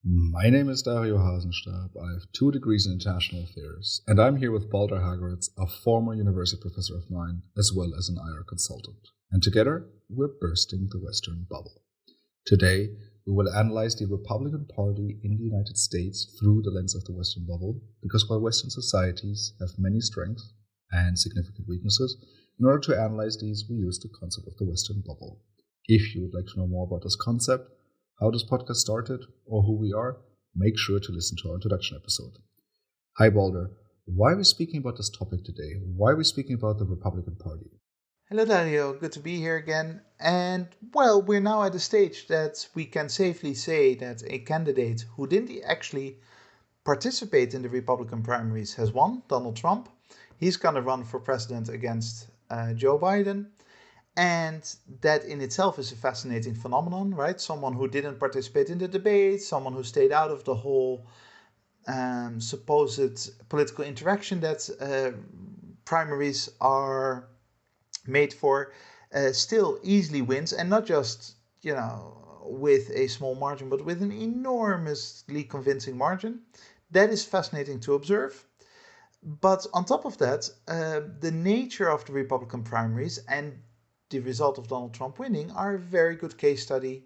My name is Dario Hasenstab. I have 2 degrees in international affairs, and I'm here with Balder Hagritz, a former university professor of mine, as well as an IR consultant. And together, we're bursting the Western bubble. Today, we will analyze the Republican Party in the United States through the lens of the Western bubble, because while Western societies have many strengths and significant weaknesses, in order to analyze these, we use the concept of the Western bubble. If you would like to know more about this concept, how this podcast started, or who we are, make sure to listen to our introduction episode. Hi Balder, why are we speaking about this topic today? Why are we speaking about the Republican Party? Hello, Dario. Good to be here again. And well, we're now at a stage that we can safely say that a candidate who didn't actually participate in the Republican primaries has won, Donald Trump. He's going to run for president against Joe Biden. And that in itself is a fascinating phenomenon, right? Someone who didn't participate in the debate, someone who stayed out of the whole supposed political interaction that primaries are made for, still easily wins, and not just, with a small margin, but with an enormously convincing margin. That is fascinating to observe. But on top of that, the nature of the Republican primaries and the result of Donald Trump winning are a very good case study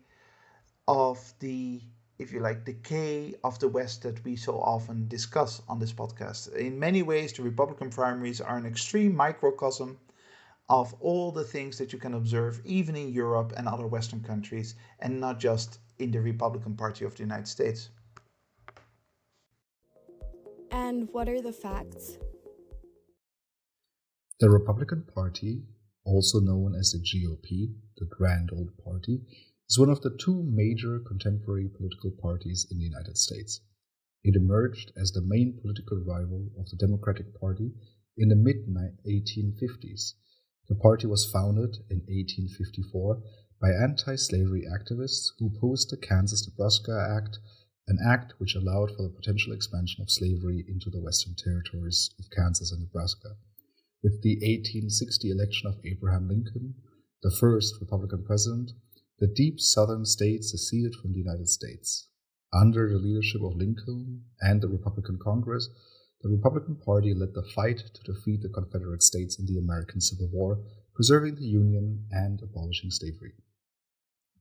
of the, if you like, decay of the West that we so often discuss on this podcast. In many ways, the Republican primaries are an extreme microcosm of all the things that you can observe, even in Europe and other Western countries, and not just in the Republican Party of the United States. And what are the facts? The Republican Party, also known as the GOP, the Grand Old Party, is one of the 2 major contemporary political parties in the United States. It emerged as the main political rival of the Democratic Party in the mid-1850s. The party was founded in 1854 by anti-slavery activists who opposed the Kansas-Nebraska Act, an act which allowed for the potential expansion of slavery into the western territories of Kansas and Nebraska. With the 1860 election of Abraham Lincoln, the first Republican president, the deep southern states seceded from the United States. Under the leadership of Lincoln and the Republican Congress, the Republican Party led the fight to defeat the Confederate States in the American Civil War, preserving the Union and abolishing slavery.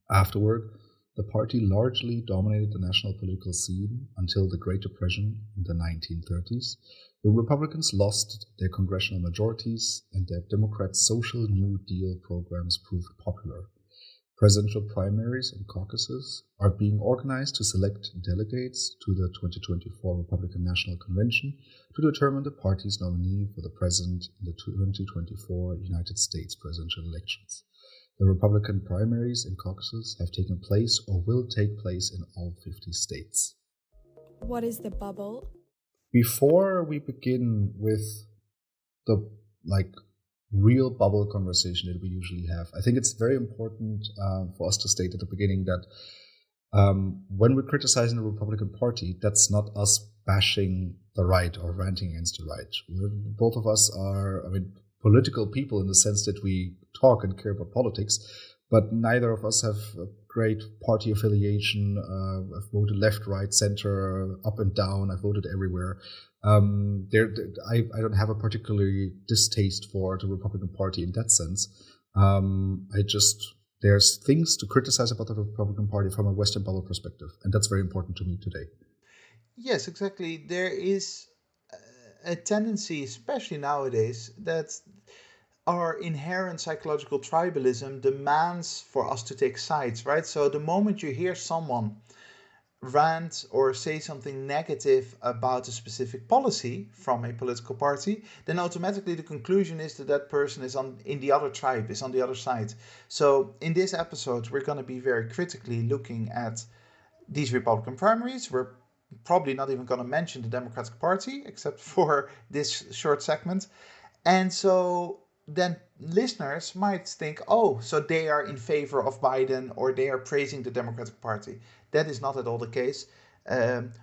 Afterward, the party largely dominated the national political scene until the Great Depression in the 1930s, when Republicans lost their congressional majorities and their Democrats' social New Deal programs proved popular. Presidential primaries and caucuses are being organized to select delegates to the 2024 Republican National Convention to determine the party's nominee for the president in the 2024 United States presidential elections. The Republican primaries and caucuses have taken place or will take place in all 50 states. What is the bubble? Before we begin with the real bubble conversation that we usually have, I think it's very important for us to state at the beginning that when we're criticizing the Republican Party, that's not us bashing the right or ranting against the right. Both of us are, political people in the sense that we talk and care about politics, but neither of us have a great party affiliation. I've voted left, right, center, up and down. I've voted everywhere. I don't have a particularly distaste for the Republican Party in that sense. There's things to criticize about the Republican Party from a Western bubble perspective, and that's very important to me today. Yes, exactly. There is a tendency, especially nowadays, that our inherent psychological tribalism demands for us to take sides, right? So the moment you hear someone rant or say something negative about a specific policy from a political party, then automatically the conclusion is that that person is in the other tribe, is on the other side. So in this episode, we're going to be very critically looking at these Republican primaries. We're probably not even going to mention the Democratic Party, except for this short segment. And so then listeners might think, oh, so they are in favor of Biden or they are praising the Democratic Party. That is not at all the case.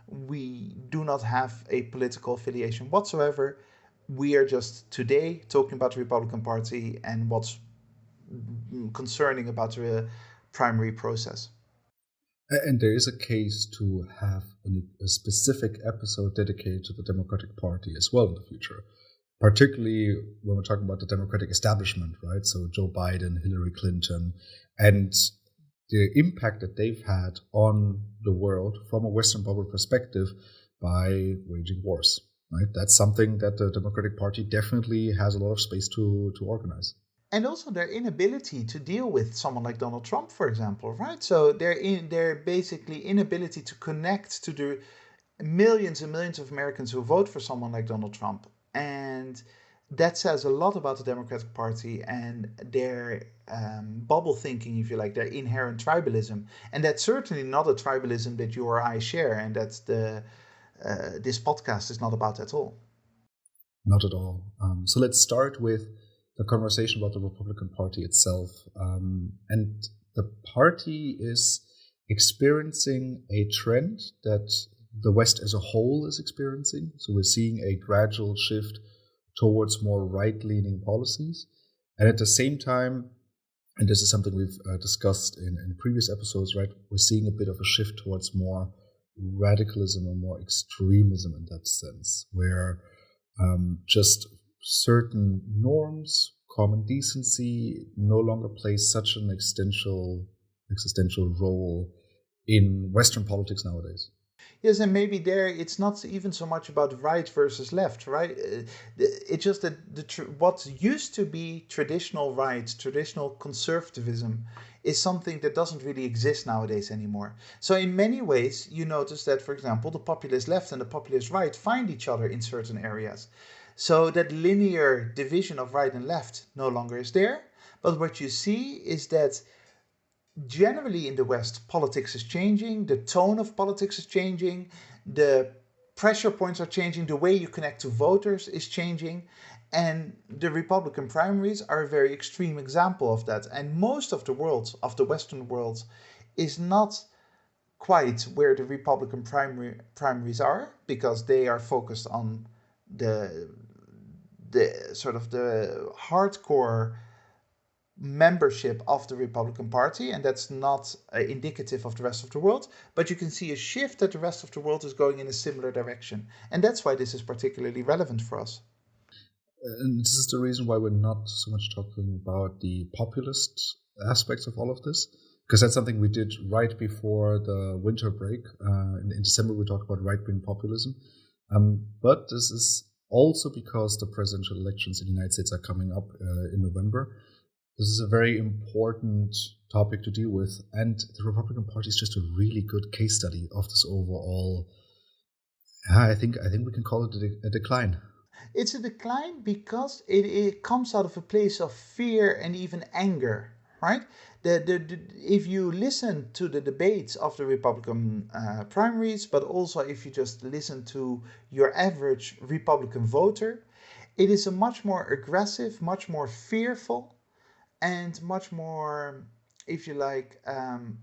We do not have a political affiliation whatsoever. We are just today talking about the Republican Party and what's concerning about the primary process. And there is a case to have a specific episode dedicated to the Democratic Party as well in the future, particularly when we're talking about the Democratic establishment, right? So Joe Biden, Hillary Clinton, and the impact that they've had on the world from a Western bubble perspective by waging wars, right? That's something that the Democratic Party definitely has a lot of space to organize. And also their inability to deal with someone like Donald Trump, for example, right? So their basically inability to connect to the millions and millions of Americans who vote for someone like Donald Trump. And that says a lot about the Democratic Party and their bubble thinking, if you like, their inherent tribalism. And that's certainly not a tribalism that you or I share, and that's this podcast is not about at all. Not at all. So let's start with the conversation about the Republican Party itself. And the party is experiencing a trend that the West as a whole is experiencing. So we're seeing a gradual shift towards more right-leaning policies. And at the same time, and this is something we've discussed in previous episodes, right? We're seeing a bit of a shift towards more radicalism and more extremism in that sense, where just certain norms, common decency no longer plays such an existential role in Western politics nowadays. Yes, and maybe there it's not even so much about right versus left, right? It's just that what used to be traditional right, traditional conservatism, is something that doesn't really exist nowadays anymore. So in many ways, you notice that, for example, the populist left and the populist right find each other in certain areas. So that linear division of right and left no longer is there. But what you see is that generally in the West, politics is changing, the tone of politics is changing, the pressure points are changing, the way you connect to voters is changing, and the Republican primaries are a very extreme example of that. And most of the world, of the Western world, is not quite where the Republican primaries are, because they are focused on the sort of the hardcore membership of the Republican Party, and that's not indicative of the rest of the world, but you can see a shift that the rest of the world is going in a similar direction, and that's why this is particularly relevant for us. And this is the reason why we're not so much talking about the populist aspects of all of this, because that's something we did right before the winter break. In December, we talked about right-wing populism, but this is also because the presidential elections in the United States are coming up in November. This is a very important topic to deal with, and the Republican Party is just a really good case study of this overall. I think we can call it a decline. It's a decline because it comes out of a place of fear and even anger, right? If you listen to the debates of the Republican primaries, but also if you just listen to your average Republican voter, it is a much more aggressive, much more fearful, and much more, if you like,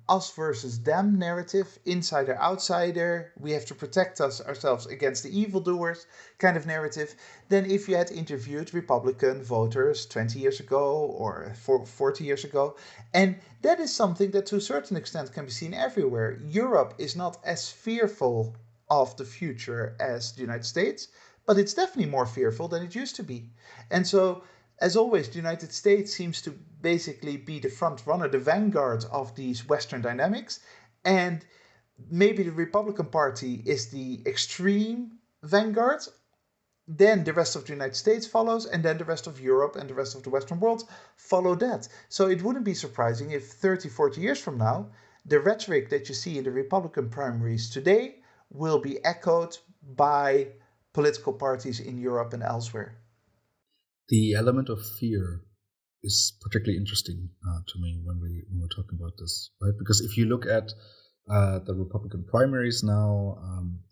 us versus them narrative, insider, outsider, we have to protect ourselves against the evildoers kind of narrative, than if you had interviewed Republican voters 20 years ago or 40 years ago. And that is something that to a certain extent can be seen everywhere. Europe is not as fearful of the future as the United States, but it's definitely more fearful than it used to be. And so, as always, the United States seems to basically be the front runner, the vanguard of these Western dynamics. And maybe the Republican Party is the extreme vanguard. Then the rest of the United States follows, and then the rest of Europe and the rest of the Western world follow that. So it wouldn't be surprising if 30, 40 years from now, the rhetoric that you see in the Republican primaries today will be echoed by political parties in Europe and elsewhere. The element of fear is particularly interesting to me when we're talking about this, right? Because if you look at the Republican primaries now,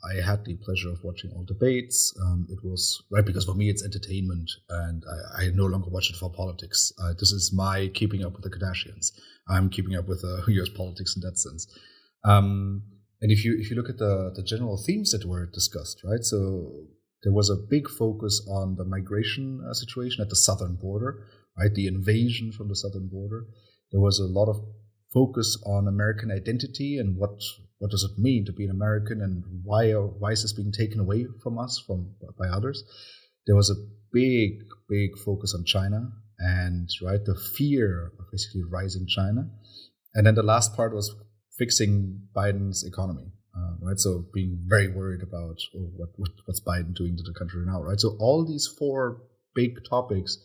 I had the pleasure of watching all debates. It was, right, because for me it's entertainment, and I no longer watch it for politics. This is my keeping up with the Kardashians. I'm keeping up with US politics in that sense. And if you look at the general themes that were discussed, right? So there was a big focus on the migration situation at the southern border, right? The invasion from the southern border. There was a lot of focus on American identity and what does it mean to be an American, and why is this being taken away from us by others. There was a big focus on China and the fear of basically rising China, and then the last part was fixing Biden's economy. So being very worried about what's Biden doing to the country now, right? So all these four big topics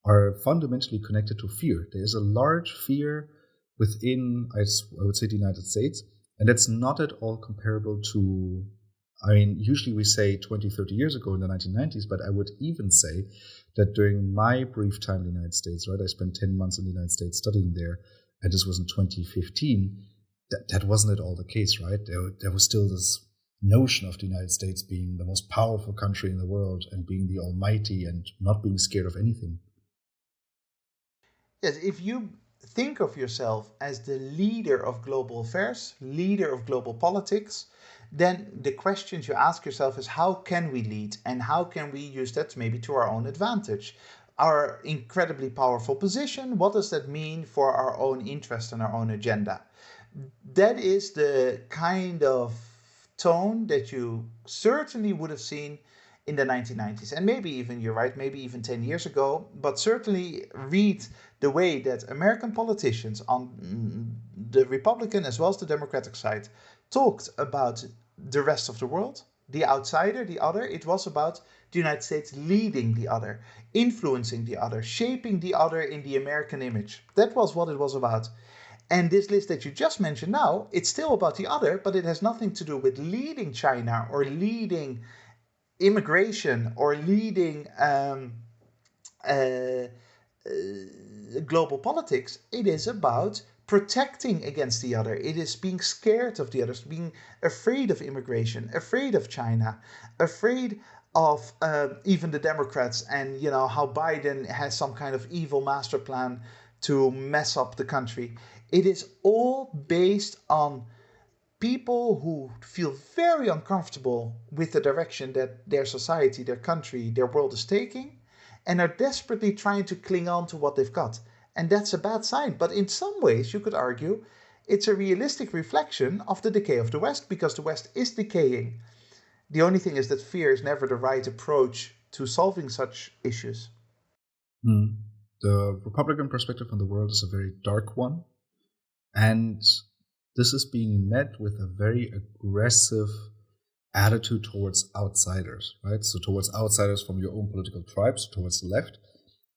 are fundamentally connected to fear. There is a large fear within, I would say, the United States, and that's not at all comparable to, usually we say 20, 30 years ago in the 1990s, but I would even say that during my brief time in the United States, I spent 10 months in the United States studying there, and this was in 2015, that wasn't at all the case, right? There was still this notion of the United States being the most powerful country in the world and being the almighty and not being scared of anything. Yes, if you think of yourself as the leader of global affairs, leader of global politics, then the questions you ask yourself is how can we lead, and how can we use that maybe to our own advantage? Our incredibly powerful position, what does that mean for our own interest and our own agenda? That is the kind of tone that you certainly would have seen in the 1990s, and maybe even, you're right, maybe even 10 years ago, but certainly read the way that American politicians on the Republican as well as the Democratic side talked about the rest of the world, the outsider, the other. It was about the United States leading the other, influencing the other, shaping the other in the American image. That was what it was about. And this list that you just mentioned now, it's still about the other, but it has nothing to do with leading China or leading immigration or leading global politics. It is about protecting against the other. It is being scared of the others, being afraid of immigration, afraid of China, afraid of even the Democrats, and how Biden has some kind of evil master plan to mess up the country. It is all based on people who feel very uncomfortable with the direction that their society, their country, their world is taking, and are desperately trying to cling on to what they've got. And that's a bad sign. But in some ways, you could argue it's a realistic reflection of the decay of the West, because the West is decaying. The only thing is that fear is never the right approach to solving such issues. The Republican perspective on the world is a very dark one. And this is being met with a very aggressive attitude towards outsiders, right? So towards outsiders from your own political tribes, towards the left,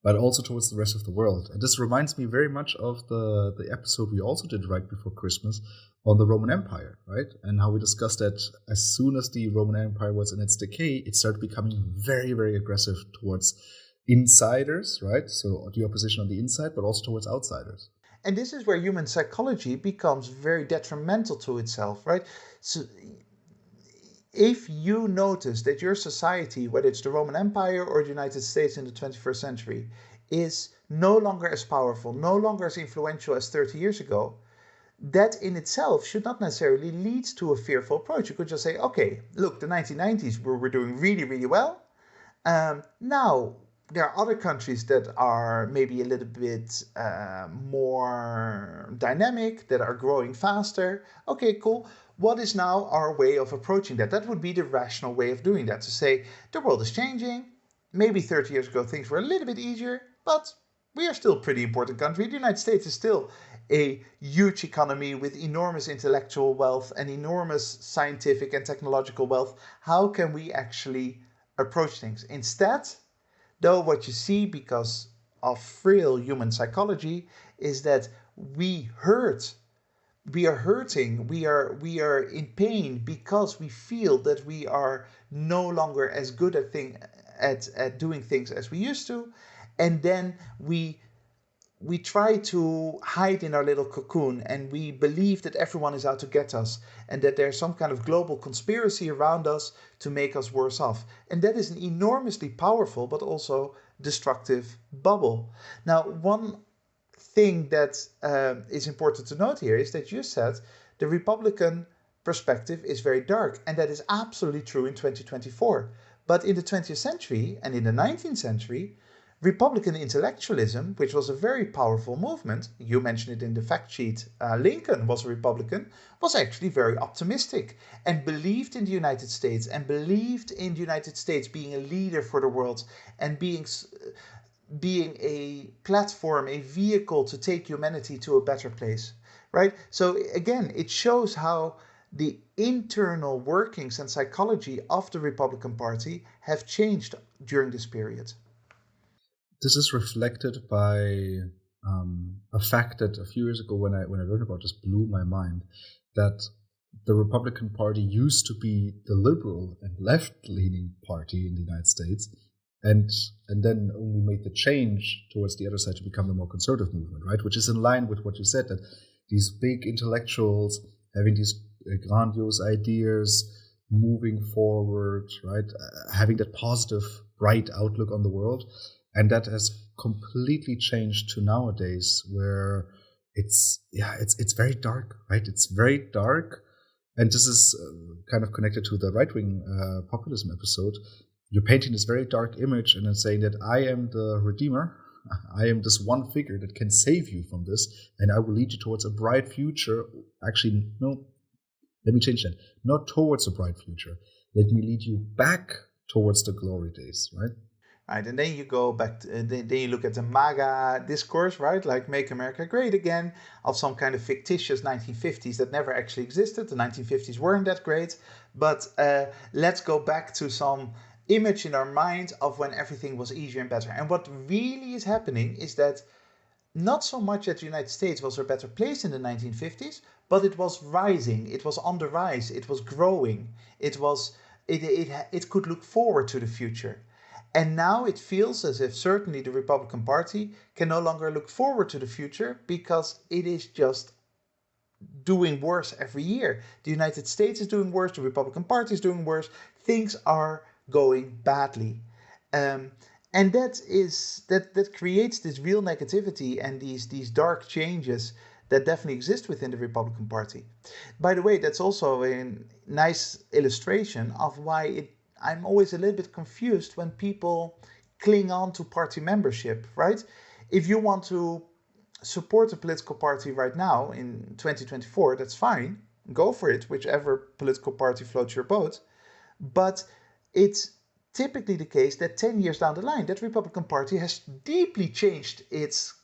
but also towards the rest of the world. And this reminds me very much of the episode we also did right before Christmas on the Roman Empire, right? And how we discussed that as soon as the Roman Empire was in its decay, it started becoming very, very aggressive towards insiders, right? So the opposition on the inside, but also towards outsiders. And this is where human psychology becomes very detrimental to itself, right? So if you notice that your society, whether it's the Roman Empire or the United States in the 21st century, is no longer as powerful, no longer as influential as 30 years ago, that in itself should not necessarily lead to a fearful approach. You could just say, okay, look, the 1990s we're doing really, really well. Now, there are other countries that are maybe a little bit more dynamic, that are growing faster. Okay, cool. What is now our way of approaching that? That would be the rational way of doing that, to say the world is changing. Maybe 30 years ago things were a little bit easier, but we are still a pretty important country. The United States is still a huge economy with enormous intellectual wealth and enormous scientific and technological wealth. How can we actually approach things? Instead, though, what you see, because of frail human psychology, is that we hurt. We are hurting. We are in pain because we feel that we are no longer as good at doing things as we used to, and then we try to hide in our little cocoon, and we believe that everyone is out to get us, and that there's some kind of global conspiracy around us to make us worse off. And that is an enormously powerful but also destructive bubble. Now, one thing that is important to note here is that you said the Republican perspective is very dark, and that is absolutely true in 2024. But in the 20th century and in the 19th century, Republican intellectualism, which was a very powerful movement, you mentioned it in the fact sheet, Lincoln was a Republican, was actually very optimistic and believed in the United States and believed in the United States being a leader for the world and being a platform, a vehicle to take humanity to a better place, right? So again, it shows how the internal workings and psychology of the Republican Party have changed during this period. This is reflected by a fact that a few years ago, when I learned about this, blew my mind. That the Republican Party used to be the liberal and left-leaning party in the United States, and then only made the change towards the other side to become the more conservative movement, right? Which is in line with what you said, that these big intellectuals having these grandiose ideas, moving forward, right? Having that positive, bright outlook on the world. And that has completely changed to nowadays, where it's very dark, right? It's very dark. And this is kind of connected to the right-wing populism episode. You're painting this very dark image and then saying that I am the redeemer. I am this one figure that can save you from this, and I will lead you towards a bright future. Actually, no, let me change that. Not towards a bright future. Let me lead you back towards the glory days, right? Right, and then you go back to, then you look at the MAGA discourse, right? Like Make America Great Again, of some kind of fictitious 1950s that never actually existed. The 1950s weren't that great, but let's go back to some image in our mind of when everything was easier and better. And what really is happening is that not so much that the United States was a better place in the 1950s, but it was rising, it was on the rise, it was growing, it could look forward to the future. And now it feels as if certainly the Republican Party can no longer look forward to the future because it is just doing worse every year. The United States is doing worse, the Republican Party is doing worse. Things are going badly. And that creates this real negativity and these dark changes that definitely exist within the Republican Party. By the way, that's also a nice illustration of why I'm always a little bit confused when people cling on to party membership, right? If you want to support a political party right now in 2024, that's fine. Go for it, whichever political party floats your boat. But it's typically the case that 10 years down the line, that Republican Party has deeply changed its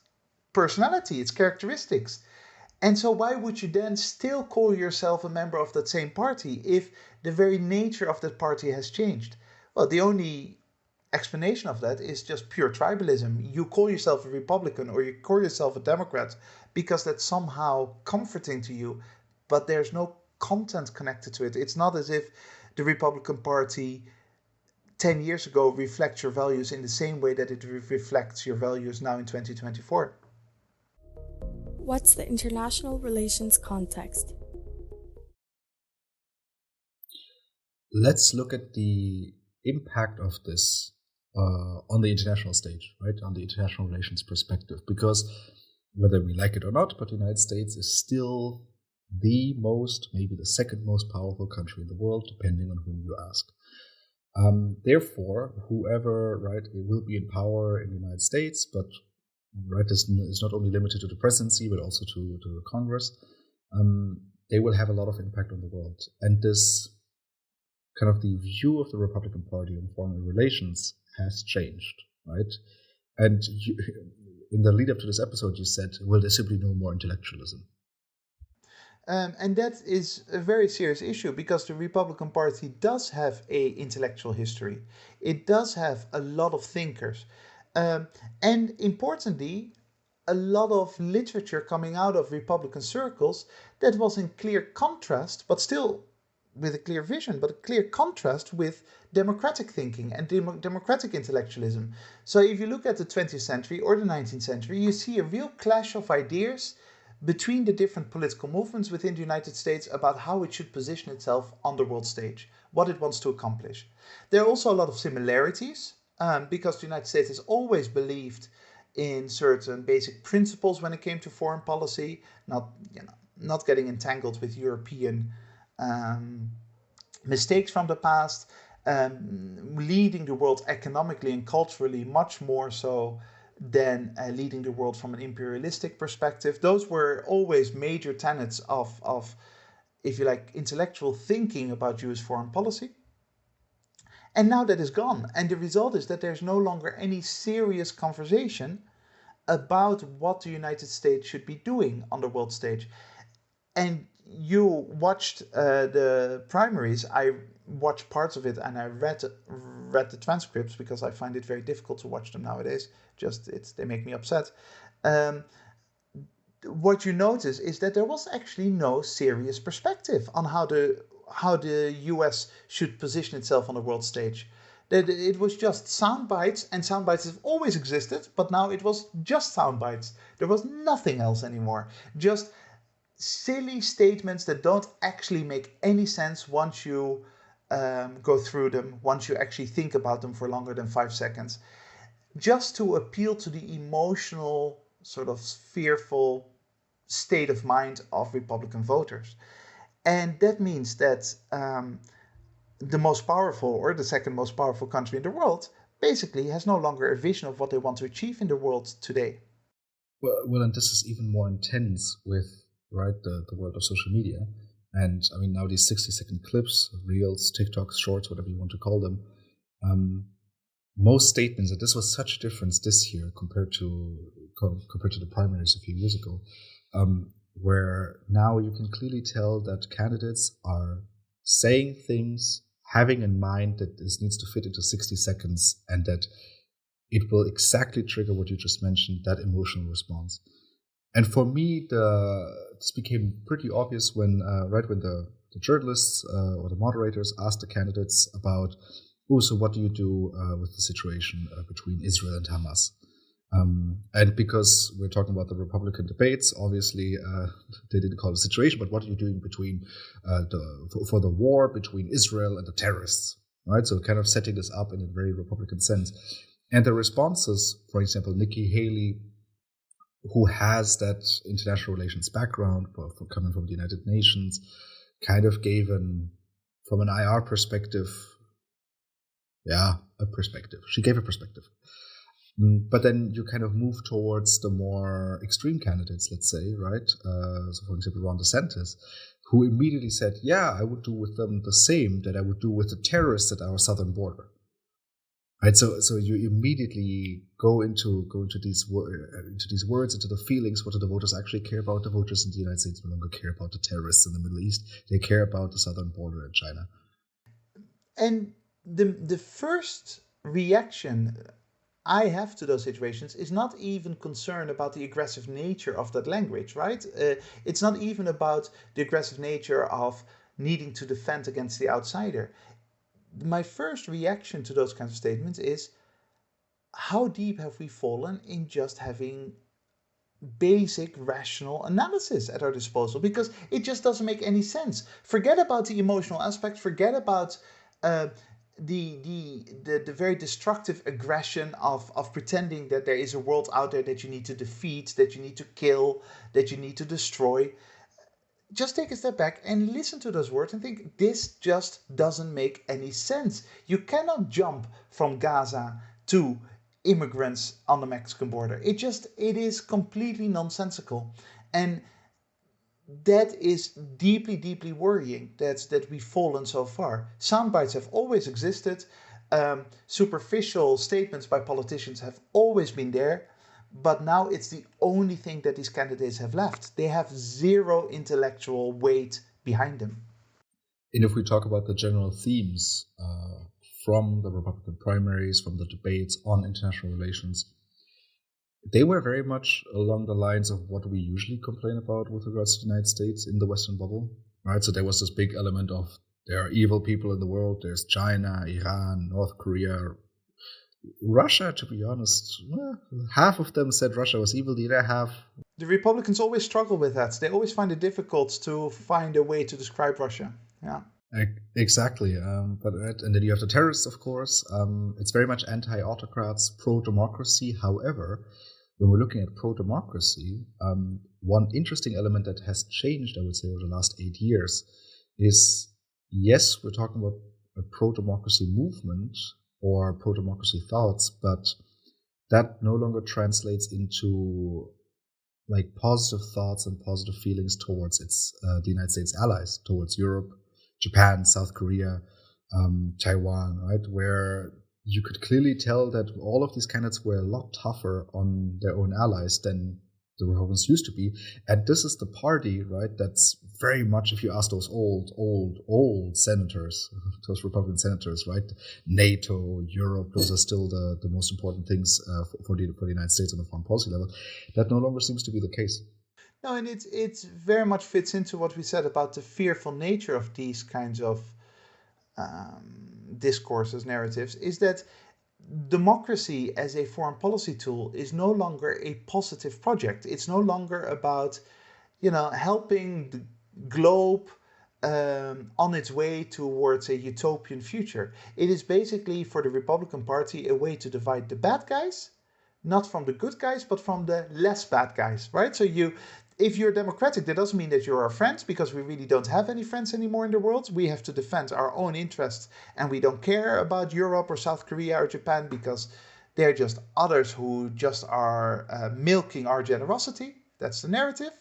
personality, its characteristics. And so why would you then still call yourself a member of that same party if the very nature of that party has changed? Well, the only explanation of that is just pure tribalism. You call yourself a Republican or you call yourself a Democrat because that's somehow comforting to you, but there's no content connected to it. It's not as if the Republican Party 10 years ago reflects your values in the same way that it reflects your values now in 2024. What's the international relations context? Let's look at the impact of this on the international stage, right? On the international relations perspective, because whether we like it or not, but the United States is still the most, maybe the second most powerful country in the world, depending on whom you ask. Therefore, whoever, right, will be in power in the United States, but right, this is not only limited to the presidency, but also to the Congress. They will have a lot of impact on the world. And this kind of the view of the Republican Party on foreign relations has changed, right? And in the lead up to this episode, you said, well, there's simply no more intellectualism. And that is a very serious issue because the Republican Party does have a intellectual history. It does have a lot of thinkers. And importantly, a lot of literature coming out of Republican circles that was in clear contrast, but still with a clear vision, but a clear contrast with democratic thinking and democratic intellectualism. So if you look at the 20th century or the 19th century, you see a real clash of ideas between the different political movements within the United States about how it should position itself on the world stage, what it wants to accomplish. There are also a lot of similarities because the United States has always believed in certain basic principles when it came to foreign policy, not getting entangled with European mistakes from the past. leading the world economically and culturally much more so than leading the world from an imperialistic perspective. Those were always major tenets of, if you like, intellectual thinking about US foreign policy. And now that is gone. And the result is that there's no longer any serious conversation about what the United States should be doing on the world stage. And you watched the primaries. I watched parts of it, and I read the transcripts because I find it very difficult to watch them nowadays. They make me upset. What you notice is that there was actually no serious perspective on how the US should position itself on the world stage. That it was just sound bites, and sound bites have always existed, but now it was just sound bites. There was nothing else anymore. Just silly statements that don't actually make any sense once you go through them, once you actually think about them for longer than 5 seconds, just to appeal to the emotional, sort of fearful state of mind of Republican voters. And that means that the most powerful, or the second most powerful country in the world, basically has no longer a vision of what they want to achieve in the world today. Well, and this is even more intense with the world of social media. And I mean, now these 60-second clips, reels, TikToks, shorts, whatever you want to call them, most statements, and this was such a difference this year compared to the primaries a few years ago, where now you can clearly tell that candidates are saying things, having in mind that this needs to fit into 60 seconds, and that it will exactly trigger what you just mentioned, that emotional response. And for me, this became pretty obvious when the journalists or the moderators asked the candidates about, so what do you do with the situation between Israel and Hamas? And because we're talking about the Republican debates, obviously they didn't call it a situation, but what are you doing between for the war between Israel and the terrorists, right? So kind of setting this up in a very Republican sense. And the responses, for example, Nikki Haley, who has that international relations background for coming from the United Nations, kind of gave from an IR perspective, a perspective. She gave a perspective. But then you kind of move towards the more extreme candidates, let's say, right? So for example, Ron DeSantis, who immediately said, I would do with them the same that I would do with the terrorists at our southern border. Right, so you immediately go into these words, into the feelings. What do the voters actually care about? The voters in the United States no longer care about the terrorists in the Middle East. They care about the southern border and China. And the first reaction I have to those situations is not even concerned about the aggressive nature of that language, right? It's not even about the aggressive nature of needing to defend against the outsider. My first reaction to those kinds of statements is, how deep have we fallen in just having basic rational analysis at our disposal? Because it just doesn't make any sense. Forget about the emotional aspect, forget about the very destructive aggression of pretending that there is a world out there that you need to defeat, that you need to kill, that you need to destroy. Just take a step back and listen to those words and think, this just doesn't make any sense. You cannot jump from Gaza to immigrants on the Mexican border. It is completely nonsensical. And that is deeply, deeply worrying that we've fallen so far. Soundbites have always existed. Superficial statements by politicians have always been there. But now it's the only thing that these candidates have left. They have zero intellectual weight behind them. And if we talk about the general themes from the Republican primaries, from the debates on international relations, they were very much along the lines of what we usually complain about with regards to the United States in the Western bubble, right? So there was this big element of there are evil people in the world. There's China, Iran, North Korea, Russia, to be honest. Half of them said Russia was evil, the other half... The Republicans always struggle with that. They always find it difficult to find a way to describe Russia. Yeah. Exactly. And then you have the terrorists, of course. It's very much anti-autocrats, pro-democracy. However, when we're looking at pro-democracy, one interesting element that has changed, I would say, over the last 8 years is, yes, we're talking about a pro-democracy movement or pro-democracy thoughts, but that no longer translates into like positive thoughts and positive feelings towards the United States allies, towards Europe, Japan, South Korea, Taiwan, right? Where you could clearly tell that all of these candidates were a lot tougher on their own allies than the Republicans used to be. And this is the party, right, that's very much, if you ask those old senators, those Republican senators, right, NATO, Europe, those are still the most important things for the United States on the foreign policy level. That no longer seems to be the case. No, and it's very much fits into what we said about the fearful nature of these kinds of discourses, narratives, is that democracy as a foreign policy tool is no longer a positive project. It's no longer about, helping the globe on its way towards a utopian future. It is basically for the Republican Party a way to divide the bad guys, not from the good guys, but from the less bad guys, right? So if you're democratic, that doesn't mean that you're our friends, because we really don't have any friends anymore in the world. We have to defend our own interests, and we don't care about Europe or South Korea or Japan, because they're just others who just are milking our generosity. That's the narrative.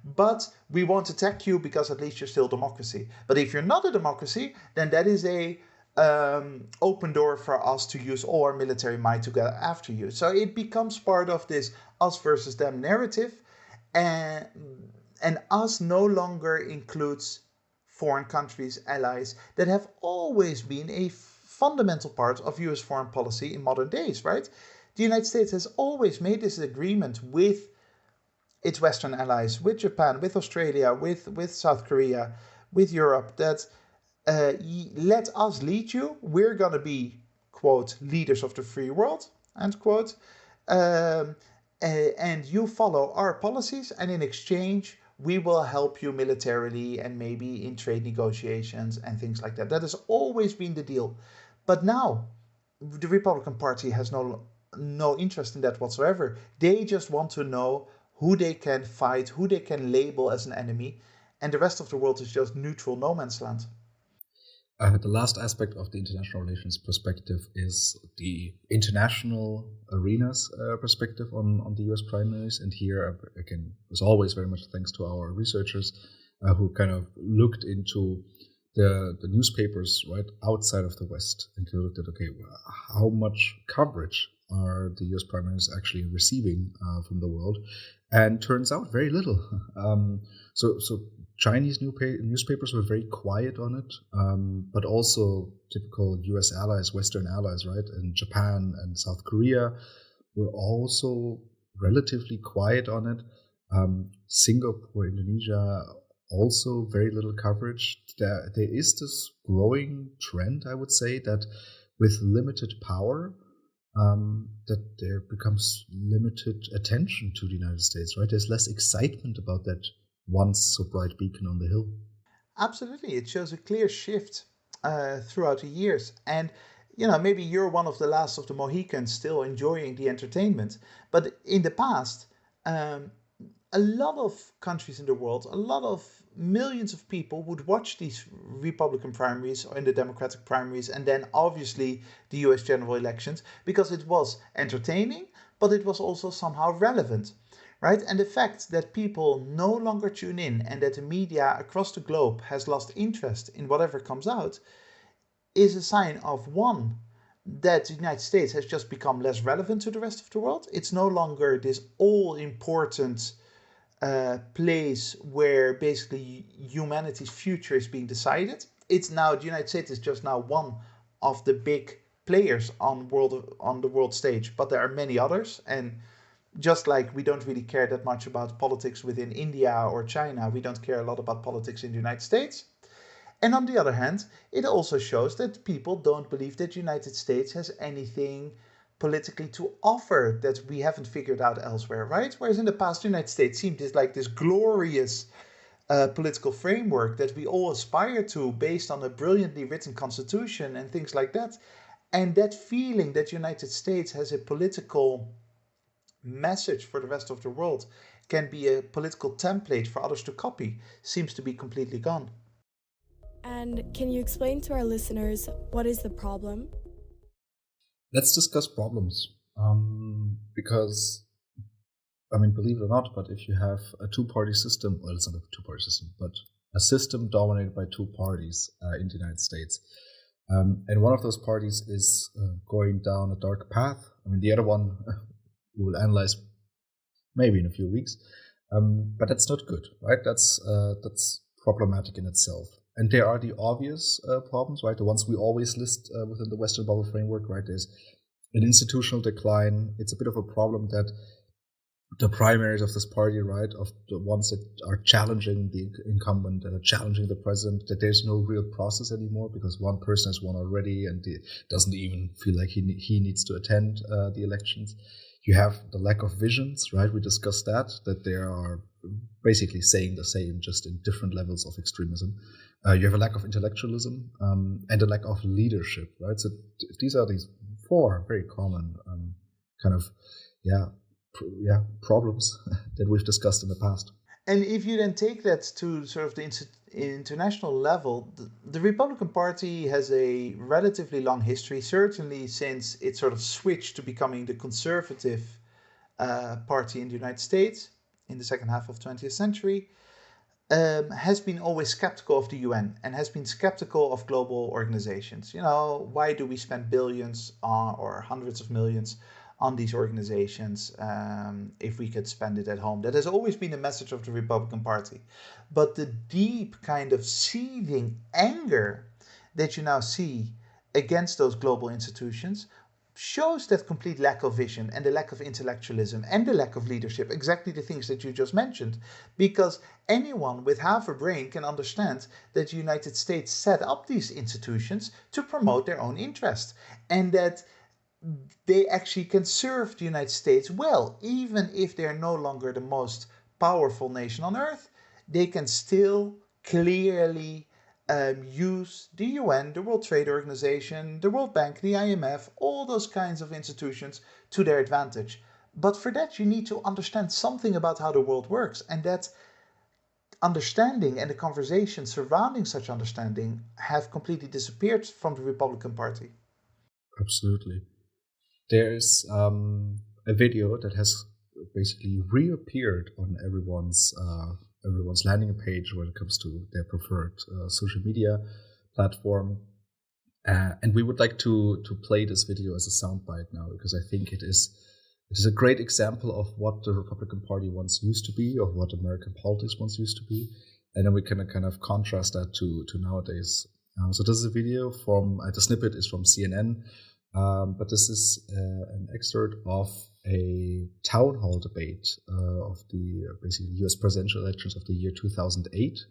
But we won't attack you because at least you're still democracy. But if you're not a democracy, then that is a open door for us to use all our military might to go after you. So it becomes part of this us versus them narrative. And us no longer includes foreign countries, allies, that have always been a fundamental part of US foreign policy in modern days, right? The United States has always made this agreement with its Western allies, with Japan, with Australia, with South Korea, with Europe, that let us lead you. We're going to be, quote, leaders of the free world, end quote. And you follow our policies, and in exchange, we will help you militarily and maybe in trade negotiations and things like that. That has always been the deal. But now, the Republican Party has no interest in that whatsoever. They just want to know who they can fight, who they can label as an enemy, and the rest of the world is just neutral no man's land. The last aspect of the international relations perspective is the international arenas perspective on the US primaries. And here, again, as always, very much thanks to our researchers who kind of looked into the newspapers right outside of the West and looked at, okay, how much coverage are the US primaries actually receiving from the world? And turns out very little. So Chinese newspapers were very quiet on it, but also typical US allies, Western allies, right? And Japan and South Korea were also relatively quiet on it. Singapore, Indonesia, also very little coverage. There is this growing trend, I would say, that with limited power, that there becomes limited attention to the United States, right? There's less excitement about that once so bright beacon on the hill. Absolutely. It shows a clear shift throughout the years. And, maybe you're one of the last of the Mohicans still enjoying the entertainment. But in the past, a lot of countries in the world, a lot of millions of people would watch these Republican primaries or in the Democratic primaries, and then obviously the US general elections, because it was entertaining, but it was also somehow relevant, right? And the fact that people no longer tune in and that the media across the globe has lost interest in whatever comes out is a sign of, one, that the United States has just become less relevant to the rest of the world. It's no longer this all-important place where basically humanity's future is being decided. It's now, the United States is just now one of the big players on the world stage, but there are many others. And just like we don't really care that much about politics within India or China, we don't care a lot about politics in the United States. And on the other hand, it also shows that people don't believe that the United States has anything politically to offer that we haven't figured out elsewhere, right? Whereas in the past, the United States seemed this glorious political framework that we all aspire to based on a brilliantly written constitution and things like that. And that feeling that the United States has a political message for the rest of the world, can be a political template for others to copy, seems to be completely gone. And can you explain to our listeners what is the problem? Let's discuss problems. Because, believe it or not, but if you have a two-party system, well, it's not a two-party system, but a system dominated by two parties in the United States, and one of those parties is going down a dark path. The other one we will analyze maybe in a few weeks, but that's not good, right? That's problematic in itself. And there are the obvious problems, right? The ones we always list within the Western bubble framework, right? There's an institutional decline. It's a bit of a problem that the primaries of this party, right, of the ones that are challenging the incumbent, that are challenging the president, that there's no real process anymore because one person has won already and doesn't even feel like he needs to attend the elections. You have the lack of visions, right? We discussed that they are basically saying the same, just in different levels of extremism. You have a lack of intellectualism and a lack of leadership, right? So these are these four very common problems that we've discussed in the past. And if you then take that to sort of the international level, the Republican Party has a relatively long history, certainly since it sort of switched to becoming the conservative party in the United States in the second half of the 20th century, has been always skeptical of the UN and has been skeptical of global organizations. Why do we spend billions or hundreds of millions on these organizations if we could spend it at home? That has always been the message of the Republican Party. But the deep kind of seething anger that you now see against those global institutions shows that complete lack of vision and the lack of intellectualism and the lack of leadership, exactly the things that you just mentioned. Because anyone with half a brain can understand that the United States set up these institutions to promote their own interest, and that they actually can serve the United States well. Even if they're no longer the most powerful nation on earth, they can still clearly use the UN, the World Trade Organization, the World Bank, the IMF, all those kinds of institutions to their advantage. But for that, you need to understand something about how the world works. And that understanding and the conversation surrounding such understanding have completely disappeared from the Republican Party. Absolutely. There's a video that has basically reappeared on everyone's landing page when it comes to their preferred social media platform, and we would like to play this video as a soundbite now, because I think it is a great example of what the Republican Party once used to be, of what American politics once used to be, and then we can kind of contrast that to nowadays. So this is a video from the snippet is from CNN. But this is an excerpt of a town hall debate of the basically U.S. presidential elections of the year 2008,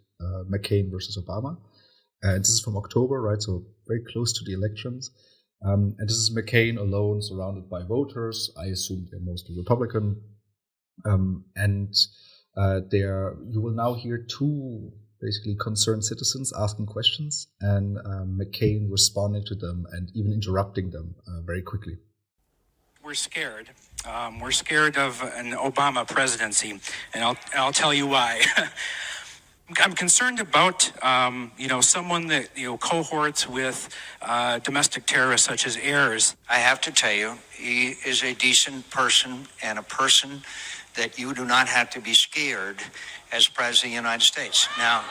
McCain versus Obama. And this is from October, right? So very close to the elections. And this is McCain alone, surrounded by voters. I assume they're mostly Republican. And you will now hear two basically concerned citizens asking questions, and McCain responding to them and even interrupting them very quickly. We're scared. We're scared of an Obama presidency, and I'll tell you why. I'm concerned about someone that cohorts with domestic terrorists such as Ayers. I have to tell you, he is a decent person and a person that you do not have to be scared as President of the United States. Now,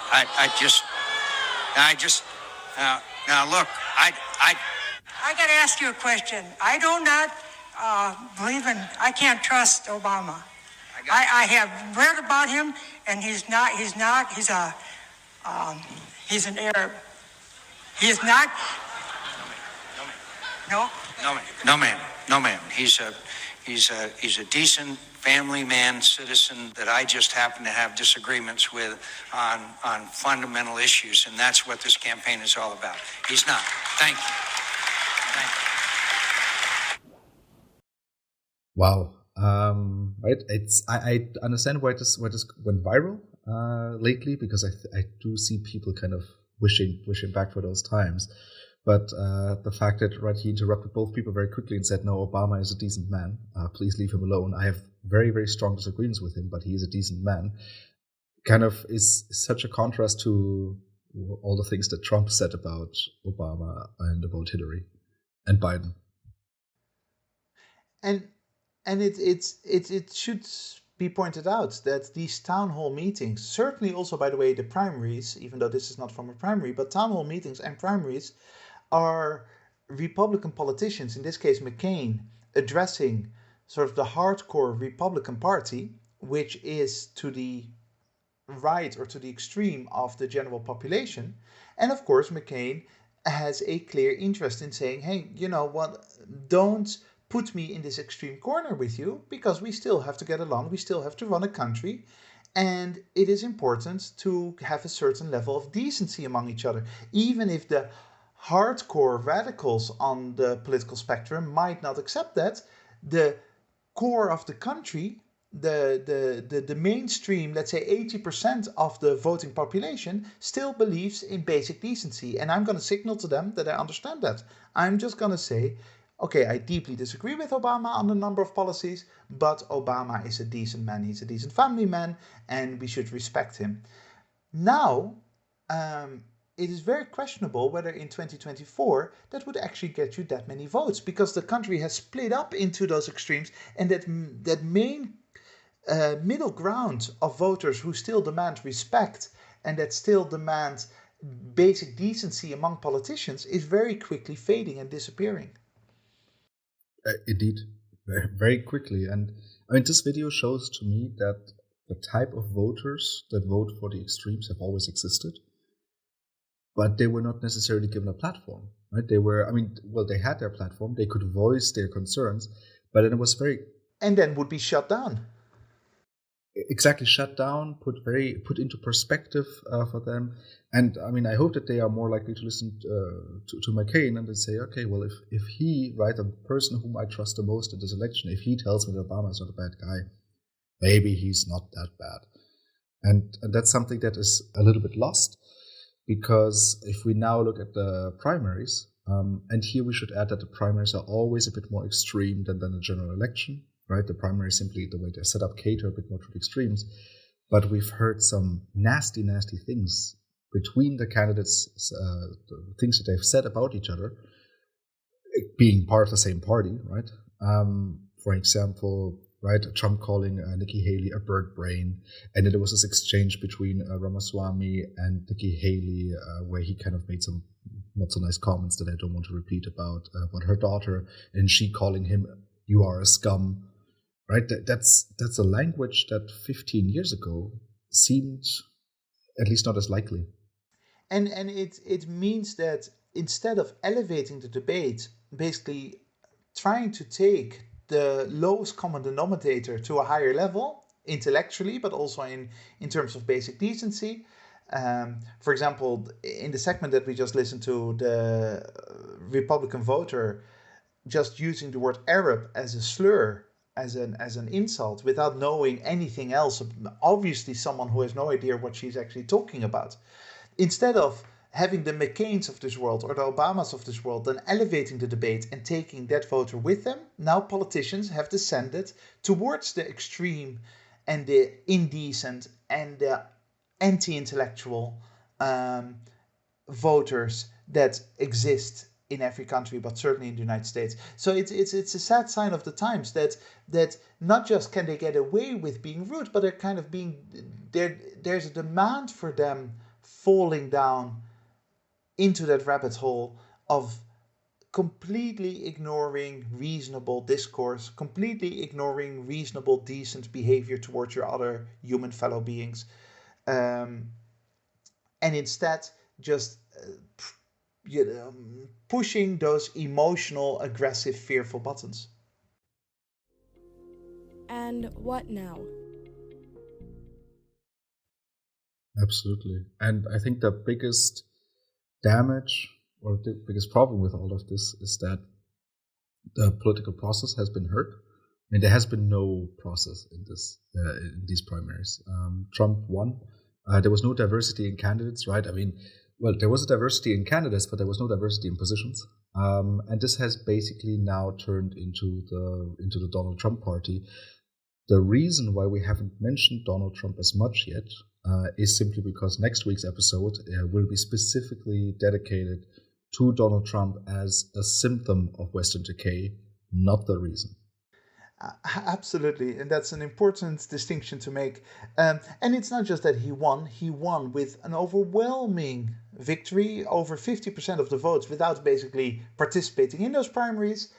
look, I got to ask you a question. I do not I can't trust Obama. I have read about him, and he's an Arab. He is not. No, ma'am. He's a decent family man, citizen that I just happen to have disagreements with on fundamental issues, and that's what this campaign is all about. He's not. Thank you. Wow. Right. I understand why this went viral lately, because I do see people kind of wishing back for those times. But the fact that he interrupted both people very quickly and said, no, Obama is a decent man. Please leave him alone. I have very, very strong disagreements with him, but he is a decent man. Kind of is such a contrast to all the things that Trump said about Obama and about Hillary and Biden. And it should be pointed out that these town hall meetings, certainly also, by the way, the primaries, even though this is not from a primary, but town hall meetings and primaries are Republican politicians, in this case McCain, addressing sort of the hardcore Republican Party, which is to the right or to the extreme of the general population. And of course, McCain has a clear interest in saying, hey, you know what, don't put me in this extreme corner with you, because we still have to get along, we still have to run a country, and it is important to have a certain level of decency among each other, even if the hardcore radicals on the political spectrum might not accept that. The core of the country, the mainstream, let's say 80% of the voting population, still believes in basic decency. And I'm going to signal to them that I understand that. I'm just going to say, okay, I deeply disagree with Obama on a number of policies, but Obama is a decent man, he's a decent family man, and we should respect him. Now, it is very questionable whether in 2024 that would actually get you that many votes, because the country has split up into those extremes, and that main middle ground of voters who still demand respect and that still demand basic decency among politicians is very quickly fading and disappearing. Indeed, very quickly. And I mean, this video shows to me that the type of voters that vote for the extremes have always existed, but they were not necessarily given a platform, right? They had their platform, they could voice their concerns, but then it was and then would be shut down. Exactly, shut down, put into perspective for them. And I mean, I hope that they are more likely to listen to McCain and then say, okay, well, if he, right, the person whom I trust the most in this election, if he tells me that Obama is not a bad guy, maybe he's not that bad. And that's something that is a little bit lost, because if we now look at the primaries, and here we should add that the primaries are always a bit more extreme than a general election. Right, the primary simply the way they're set up cater a bit more to the extremes, but we've heard some nasty things between the candidates, things that they've said about each other, being part of the same party, right? For example, right, Trump calling Nikki Haley a bird brain, and then there was this exchange between Ramaswamy and Nikki Haley where he kind of made some not so nice comments that I don't want to repeat about her daughter, and she calling him, "You are a scum." Right, that's a language that 15 years ago seemed at least not as likely. And it means that instead of elevating the debate, basically trying to take the lowest common denominator to a higher level, intellectually, but also in terms of basic decency. For example, in the segment that we just listened to, the Republican voter just using the word Arab as a slur, as an insult, without knowing anything else, obviously someone who has no idea what she's actually talking about. Instead of having the McCains of this world or the Obamas of this world then elevating the debate and taking that voter with them, now politicians have descended towards the extreme and the indecent and the anti-intellectual voters that exist in every country, but certainly in the United States. So it's a sad sign of the times that not just can they get away with being rude, but they're kind of being there's a demand for them falling down into that rabbit hole of completely ignoring reasonable discourse, completely ignoring reasonable, decent behavior towards your other human fellow beings, and instead just pushing those emotional, aggressive, fearful buttons. And what now? Absolutely. And I think the biggest damage or the biggest problem with all of this is that the political process has been hurt. I mean, there has been no process in these primaries. Trump won. There was no diversity in candidates, right? I mean, well, there was a diversity in candidates, but there was no diversity in positions. And this has basically now turned into the Donald Trump party. The reason why we haven't mentioned Donald Trump as much yet is simply because next week's episode will be specifically dedicated to Donald Trump as a symptom of Western decay, not the reason. Absolutely, and that's an important distinction to make. And it's not just that he won with an overwhelming victory, over 50% of the votes, without basically participating in those primaries.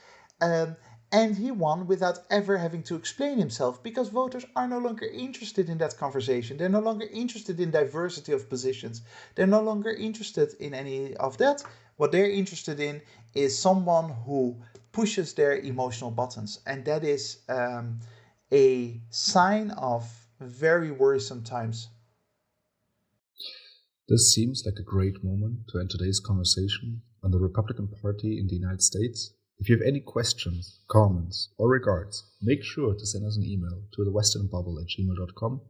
And he won without ever having to explain himself, because voters are no longer interested in that conversation. They're no longer interested in diversity of positions. They're no longer interested in any of that. What they're interested in is someone who pushes their emotional buttons. And that is a sign of very worrisome times. This seems like a great moment to end today's conversation on the Republican Party in the United States. If you have any questions, comments, or regards, make sure to send us an email to thewesternbubble@gmail.com,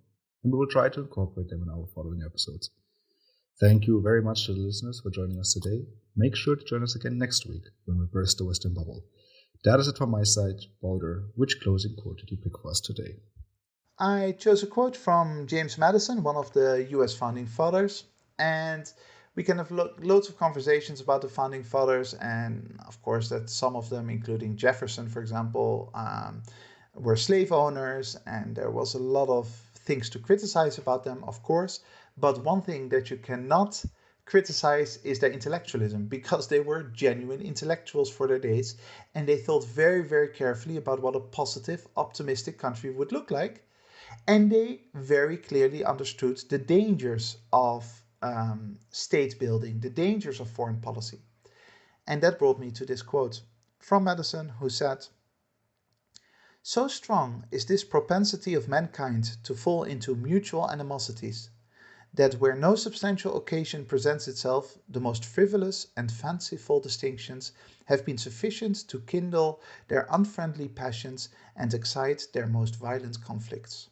and we will try to incorporate them in our following episodes. Thank you very much to the listeners for joining us today. Make sure to join us again next week when we burst the Western bubble. That is it from my side. Balder, which closing quote did you pick for us today? I chose a quote from James Madison, one of the US founding fathers, and we can have loads of conversations about the founding fathers, and of course that some of them, including Jefferson, for example, were slave owners, and there was a lot of things to criticize about them, of course. But one thing that you cannot criticize is their intellectualism, because they were genuine intellectuals for their days, and they thought very, very carefully about what a positive, optimistic country would look like. And they very clearly understood the dangers of state building, the dangers of foreign policy. And that brought me to this quote from Madison, who said, "So strong is this propensity of mankind to fall into mutual animosities, that where no substantial occasion presents itself, the most frivolous and fanciful distinctions have been sufficient to kindle their unfriendly passions and excite their most violent conflicts."